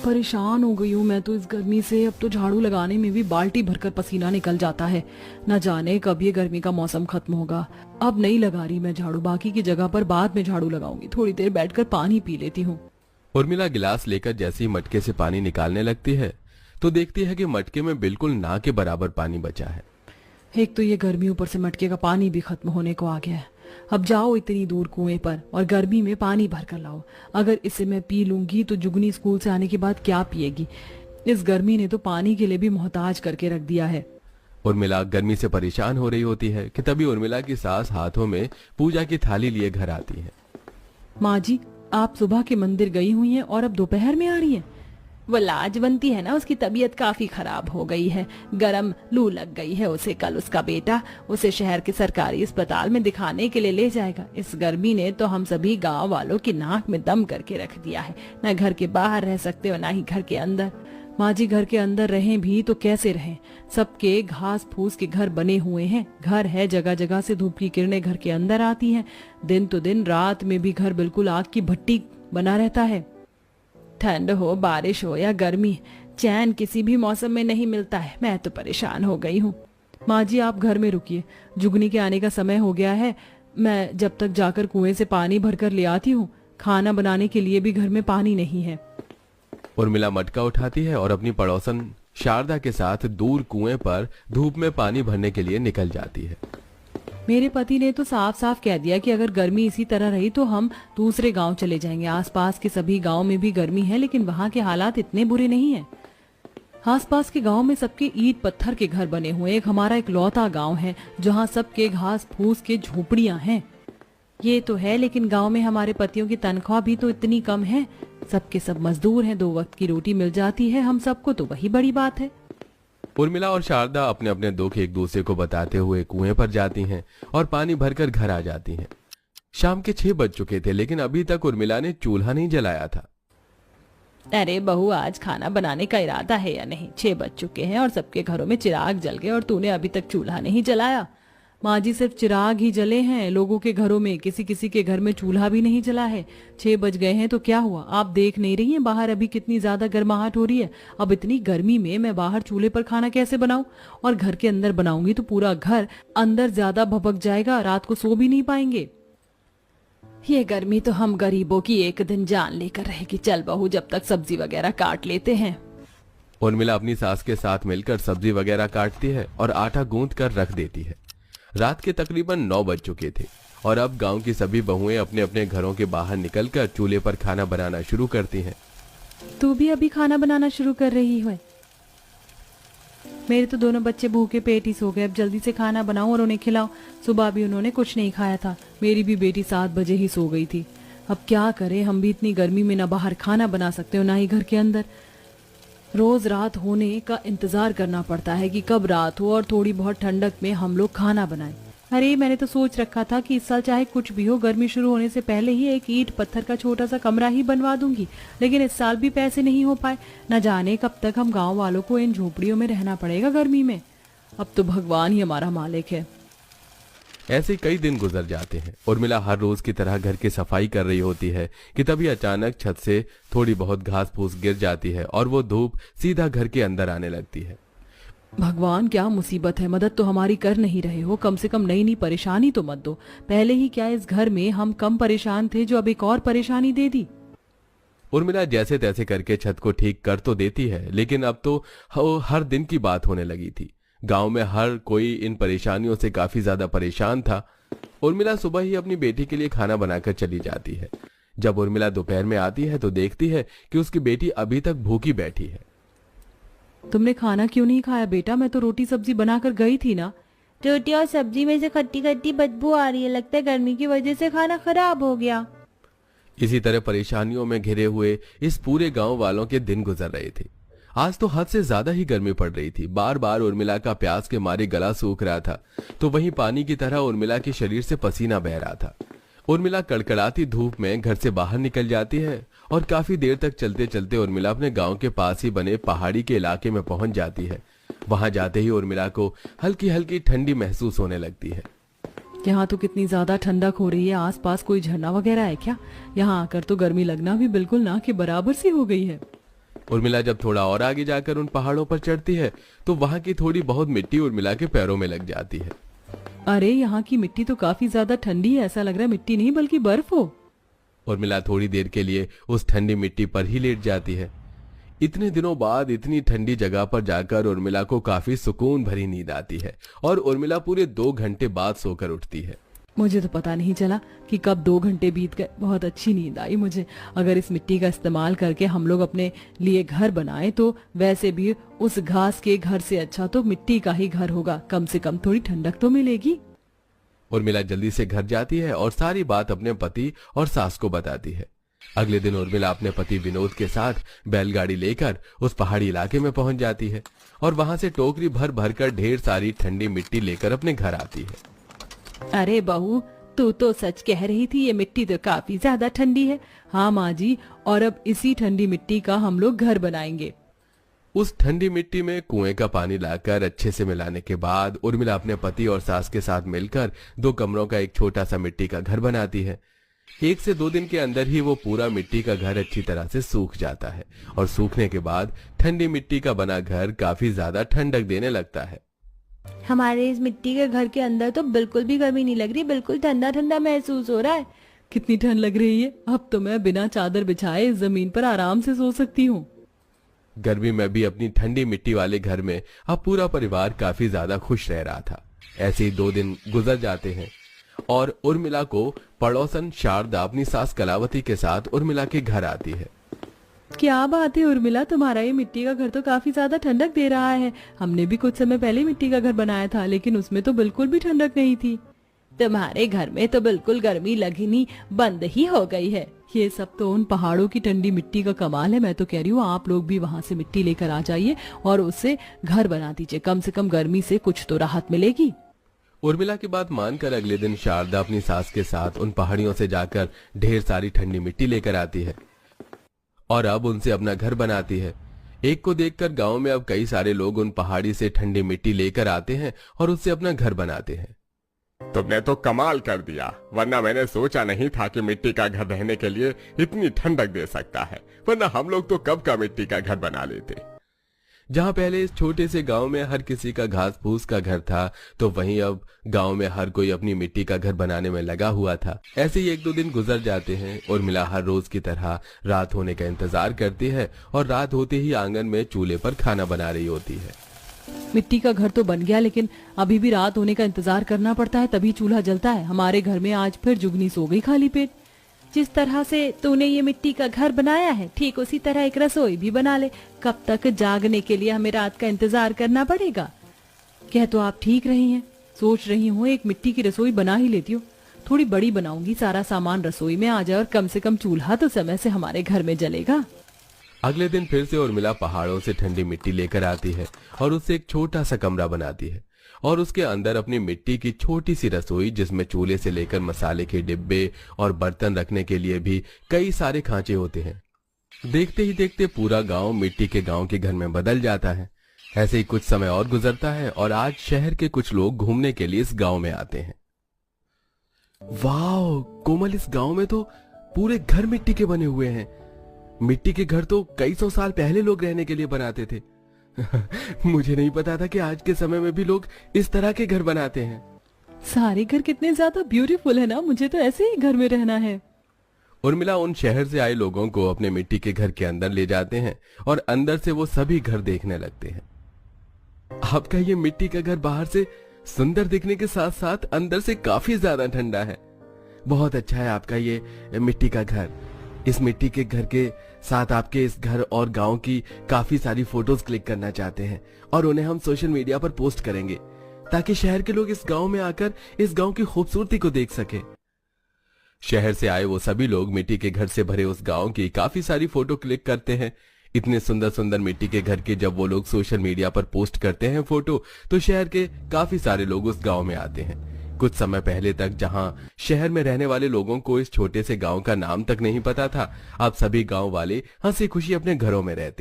परेशान हो गई हूँ मैं तो इस गर्मी से। अब तो झाड़ू लगाने में भी बाल्टी भरकर पसीना निकल जाता है। न जाने कब ये गर्मी का मौसम खत्म होगा। अब नहीं लगा रही मैं झाड़ू, बाकी की जगह पर बाद में झाड़ू लगाऊंगी। थोड़ी देर बैठकर पानी पी लेती हूँ। उर्मिला गिलास लेकर जैसे ही मटके से पानी निकालने लगती है तो देखती है कि मटके में बिल्कुल ना के बराबर पानी बचा है। एक तो ये गर्मी, ऊपर से मटके का पानी भी खत्म होने को आ गया है। अब जाओ इतनी दूर कुएं पर और गर्मी में पानी भर कर लाओ। अगर इसे मैं पी लूंगी तो जुगनी स्कूल से आने के बाद क्या पिएगी। इस गर्मी ने तो पानी के लिए भी मोहताज करके रख दिया है। उर्मिला गर्मी से परेशान हो रही होती है कि तभी उर्मिला की सास हाथों में पूजा की थाली लिए घर आती है। माँ जी, आप सुबह के मंदिर गई हुई हैं और अब दोपहर में आ रही हैं। वो लाजवंती है ना, उसकी तबीयत काफी खराब हो गई है। गरम लू लग गई है उसे। कल उसका बेटा उसे शहर के सरकारी अस्पताल में दिखाने के लिए ले जाएगा। इस गर्मी ने तो हम सभी गांव वालों की नाक में दम करके रख दिया है। न घर के बाहर रह सकते हो, ना ही घर के अंदर। माँ जी, घर के अंदर रहें भी तो कैसे रहें। सबके घास फूस के घर बने हुए हैं। घर है, जगह जगह से धूप की किरणें घर के अंदर आती हैं। दिन तो दिन, रात में भी घर बिल्कुल आग की भट्टी बना रहता है। ठंड हो, बारिश हो या गर्मी, चैन किसी भी मौसम में नहीं मिलता है। मैं तो परेशान हो गई हूँ। माँ जी, आप घर में रुकिए, जुगनी के आने का समय हो गया है। मैं जब तक जाकर कुएं से पानी भरकर ले आती हूँ। खाना बनाने के लिए भी घर में पानी नहीं है। उर्मिला मटका उठाती है और अपनी पड़ोसन शारदा के साथ दूर कुएं पर धूप में पानी भरने के लिए निकल जाती है। मेरे पति ने तो साफ साफ कह दिया कि अगर गर्मी इसी तरह रही तो हम दूसरे गांव चले जाएंगे। आसपास के सभी गांव में भी गर्मी है, लेकिन वहां के हालात इतने बुरे नहीं हैं। आसपास के गांव में सबके ईंट पत्थर के घर बने हुए। एक हमारा इकलौता गांव है जहां सबके घास फूस के झोपड़ियां हैं। ये तो है, लेकिन गांव में हमारे पतियों की तनख्वाह भी तो इतनी कम है। सबके सब मजदूर हैं, 2 वक्त की रोटी मिल जाती है हम सबको, तो वही बड़ी बात है। उर्मिला और शारदा अपने अपने दुख एक दूसरे को बताते हुए कुएं पर जाती हैं और पानी भरकर घर आ जाती हैं। शाम के 6 बज चुके थे, लेकिन अभी तक उर्मिला ने चूल्हा नहीं जलाया था। अरे बहू, आज खाना बनाने का इरादा है या नहीं? 6 बज चुके हैं और सबके घरों में चिराग जल गए और तूने अभी तक चूल्हा नहीं जलाया। माँ जी, सिर्फ चिराग ही जले हैं लोगों के घरों में, किसी किसी के घर में चूल्हा भी नहीं जला है। 6 बज गए हैं तो क्या हुआ? आप देख नहीं रही हैं बाहर अभी कितनी ज्यादा गर्माहट हो रही है। अब इतनी गर्मी में मैं बाहर चूल्हे पर खाना कैसे बनाऊं? और घर के अंदर बनाऊंगी तो पूरा घर अंदर ज्यादा भभक जाएगा, रात को सो भी नहीं पाएंगे। ये गर्मी तो हम गरीबों की एक दिन जान लेकर रहेगी। चल बहू, जब तक सब्जी वगैरह काट लेते हैं। उर्मिला अपनी सास के साथ मिलकर सब्जी वगैरह काटती है और आटा गूंथ कर रख देती है। रात के तकरीबन 9 बज चुके थे और अब गांव की सभी बहुएं अपने अपने घरों के बाहर निकलकर चूल्हे पर खाना बनाना शुरू करती हैं। तू भी अभी खाना बनाना शुरू कर रही है? मेरे तो दोनों बच्चे भूखे पेट ही सो गए। अब जल्दी से खाना बनाओ और उन्हें खिलाओ। सुबह भी उन्होंने कुछ नहीं खाया था। मेरी भी बेटी 7 बजे ही सो गई थी। अब क्या करें, हम भी इतनी गर्मी में ना बाहर खाना बना सकते हो ना ही घर के अंदर। रोज रात होने का इंतजार करना पड़ता है कि कब रात हो और थोड़ी बहुत ठंडक में हम लोग खाना बनाएं। अरे मैंने तो सोच रखा था कि इस साल चाहे कुछ भी हो, गर्मी शुरू होने से पहले ही एक ईंट पत्थर का छोटा सा कमरा ही बनवा दूंगी, लेकिन इस साल भी पैसे नहीं हो पाए। न जाने कब तक हम गांव वालों को इन झोपड़ियों में रहना पड़ेगा गर्मी में। अब तो भगवान ही हमारा मालिक है। ऐसे कई दिन गुजर जाते हैं। उर्मिला हर रोज की तरह घर की सफाई कर रही होती है कि तभी अचानक छत से थोड़ी बहुत घास फूस गिर जाती है और वो धूप सीधा घर के अंदर आने लगती है। भगवान, क्या मुसीबत है, मदद तो हमारी कर नहीं रहे हो। कम से कम नई नई परेशानी तो मत दो। पहले ही क्या इस घर में हम कम परेशान थे जो अब एक और परेशानी दे दी। उर्मिला जैसे तैसे करके छत को ठीक कर तो देती है, लेकिन अब तो हर दिन की बात होने लगी थी। गांव में हर कोई इन परेशानियों से काफी ज्यादा परेशान था। उर्मिला सुबह ही अपनी बेटी के लिए खाना बनाकर चली जाती है। जब उर्मिला दोपहर में आती है तो देखती है कि उसकी बेटी अभी तक भूखी बैठी है। तुमने खाना क्यों नहीं खाया बेटा? मैं तो रोटी सब्जी बनाकर गई थी ना। रोटी और सब्जी में से खट्टी खट्टी बदबू आ रही है, लगता है गर्मी की वजह से खाना खराब हो गया। इसी तरह परेशानियों में घिरे हुए इस पूरे गांव वालों के दिन गुजर रहे थे। आज तो हद से ज्यादा ही गर्मी पड़ रही थी। बार बार उर्मिला का प्यास के मारे गला सूख रहा था, तो वहीं पानी की तरह उर्मिला के शरीर से पसीना बह रहा था। उर्मिला कड़कड़ाती धूप में घर से बाहर निकल जाती है और काफी देर तक चलते चलते उर्मिला अपने गांव के पास ही बने पहाड़ी के इलाके में पहुंच जाती है। वहां जाते ही उर्मिला को हल्की हल्की ठंडी महसूस होने लगती है। यहाँ तो कितनी ज्यादा ठंडक हो रही है। आसपास कोई झरना वगैरह है क्या? यहाँ आकर तो गर्मी लगना भी बिल्कुल ना के बराबर सी हो गई है। उर्मिला जब थोड़ा और आगे जाकर उन पहाड़ों पर चढ़ती है तो वहां की थोड़ी बहुत मिट्टी उर्मिला के पैरों में लग जाती है। अरे यहाँ की मिट्टी तो काफी ज्यादा ठंडी है, ऐसा लग रहा है मिट्टी नहीं बल्कि बर्फ हो। उर्मिला थोड़ी देर के लिए उस ठंडी मिट्टी पर ही लेट जाती है। इतने दिनों बाद इतनी ठंडी जगह पर जाकर उर्मिला को काफी सुकून भरी नींद आती है और उर्मिला पूरे 2 घंटे बाद सोकर उठती है। मुझे तो पता नहीं चला कि कब 2 घंटे बीत गए। बहुत अच्छी नींद आई मुझे। अगर इस मिट्टी का इस्तेमाल करके हम लोग अपने लिए घर बनाए तो वैसे भी उस घास के घर से अच्छा तो मिट्टी का ही घर होगा, कम से कम थोड़ी ठंडक तो मिलेगी। उर्मिला जल्दी से घर जाती है और सारी बात अपने पति और सास को बताती है। अगले दिन उर्मिला अपने पति विनोद के साथ बैलगाड़ी लेकर उस पहाड़ी इलाके में पहुंच जाती है और वहां से टोकरी भर भर कर ढेर सारी ठंडी मिट्टी लेकर अपने घर आती है। अरे बहू, तू तो सच कह रही थी, ये मिट्टी तो काफी ज्यादा ठंडी है। हाँ माँ जी, और अब इसी ठंडी मिट्टी का हम लोग घर बनाएंगे। उस ठंडी मिट्टी में कुएं का पानी लाकर अच्छे से मिलाने के बाद उर्मिला अपने पति और सास के साथ मिलकर 2 कमरों का एक छोटा सा मिट्टी का घर बनाती है। 1 से 2 दिन के अंदर ही वो पूरा मिट्टी का घर अच्छी तरह से सूख जाता है और सूखने के बाद ठंडी मिट्टी का बना घर काफी ज्यादा ठंडक देने लगता है। हमारे इस मिट्टी के घर के अंदर तो बिल्कुल भी गर्मी नहीं लग रही, बिल्कुल ठंडा ठंडा महसूस हो रहा है। कितनी ठंड लग रही है, अब तो मैं बिना चादर बिछाए जमीन पर आराम से सो सकती हूँ। गर्मी में भी अपनी ठंडी मिट्टी वाले घर में अब पूरा परिवार काफी ज्यादा खुश रह रहा था। ऐसे ही 2 दिन गुजर जाते हैं और उर्मिला को पड़ोसन शारदा अपनी सास कलावती के साथ उर्मिला के घर आती है। क्या बात है उर्मिला, तुम्हारा ये मिट्टी का घर तो काफी ज्यादा ठंडक दे रहा है। हमने भी कुछ समय पहले मिट्टी का घर बनाया था, लेकिन उसमें तो बिल्कुल भी ठंडक नहीं थी। तुम्हारे घर में तो बिल्कुल गर्मी लगनी बंद ही हो गई है। ये सब तो उन पहाड़ों की ठंडी मिट्टी का कमाल है। मैं तो कह रही हूँ आप लोग भी वहाँ से मिट्टी लेकर आ जाइए और उससे घर बना दीजिए, कम से कम गर्मी से कुछ तो राहत मिलेगी। उर्मिला की बात मानकर अगले दिन शारदा अपनी सास के साथ उन पहाड़ियों से जाकर ढेर सारी ठंडी मिट्टी लेकर आती है और अब उनसे अपना घर बनाती है। एक को देखकर गांव में अब कई सारे लोग उन पहाड़ी से ठंडी मिट्टी लेकर आते हैं और उससे अपना घर बनाते हैं। तुमने तो कमाल कर दिया, वरना मैंने सोचा नहीं था कि मिट्टी का घर रहने के लिए इतनी ठंडक दे सकता है, वरना हम लोग तो कब का मिट्टी का घर बना लेते। जहां पहले इस छोटे से गांव में हर किसी का घास फूस का घर था, तो वहीं अब गांव में हर कोई अपनी मिट्टी का घर बनाने में लगा हुआ था। ऐसे ही 1-2 दिन गुजर जाते हैं। उर्मिला हर रोज की तरह रात होने का इंतजार करती है और रात होते ही आंगन में चूल्हे पर खाना बना रही होती है। मिट्टी का घर तो बन गया, लेकिन अभी भी रात होने का इंतजार करना पड़ता है, तभी चूल्हा जलता है। हमारे घर में आज फिर जुगनी सो गई खाली पेट। जिस तरह से तूने ये मिट्टी का घर बनाया है, ठीक उसी तरह एक रसोई भी बना ले। कब तक जागने के लिए हमें रात का इंतजार करना पड़ेगा? कह तो आप ठीक रही हैं। सोच रही हूँ एक मिट्टी की रसोई बना ही लेती हूँ। थोड़ी बड़ी बनाऊंगी, सारा सामान रसोई में आ जाए और कम से कम चूल्हा तो समय से हमारे घर में जलेगा। अगले दिन फिर से उर्मिला पहाड़ों से ठंडी मिट्टी लेकर आती है और उससे एक छोटा सा कमरा बनाती है और उसके अंदर अपनी मिट्टी की छोटी सी रसोई, जिसमें चूल्हे से लेकर मसाले के डिब्बे और बर्तन रखने के लिए भी कई सारे खांचे होते हैं। देखते ही देखते पूरा गांव मिट्टी के गांव के घर में बदल जाता है। ऐसे ही कुछ समय और गुजरता है और आज शहर के कुछ लोग घूमने के लिए इस गांव में आते हैं। वाह कोमल, इस गांव में तो पूरे घर मिट्टी के बने हुए हैं। मिट्टी के घर तो कई 100 साल पहले लोग रहने के लिए बनाते थे। मुझे नहीं पता था कि आज के समय में भी लोग इस तरह के घर बनाते हैं। सारे घर कितने ज्यादा ब्यूटीफुल है ना, मुझे तो ऐसे ही घर में रहना है। उर्मिला उन शहर से आए लोगों को अपने मिट्टी के घर के अंदर ले जाते हैं और अंदर से वो सभी घर देखने लगते हैं। आपका ये मिट्टी का घर बाहर से सुंदर दिखने के साथ साथ अंदर से काफी ज्यादा ठंडा है। बहुत अच्छा है आपका ये मिट्टी का घर। इस मिट्टी के घर के साथ आपके इस घर और गांव की काफी सारी फोटोज क्लिक करना चाहते हैं और उन्हें हम सोशल मीडिया पर पोस्ट करेंगे ताकि शहर के लोग इस गांव में आकर इस गांव की खूबसूरती को देख सके। शहर से आए वो सभी लोग मिट्टी के घर से भरे उस गांव की काफी सारी फोटो क्लिक करते हैं। इतने सुंदर सुंदर मिट्टी के घर की जब वो लोग सोशल मीडिया पर पोस्ट करते हैं फोटो, तो शहर के काफी सारे लोग उस गांव में आते हैं। कुछ समय पहले तक जहां शहर में रहने वाले लोगों को इस छोटे से गांव का नाम तक नहीं पता था, अब सभी गांव वाले हंसी खुशी अपने घरों में रहते।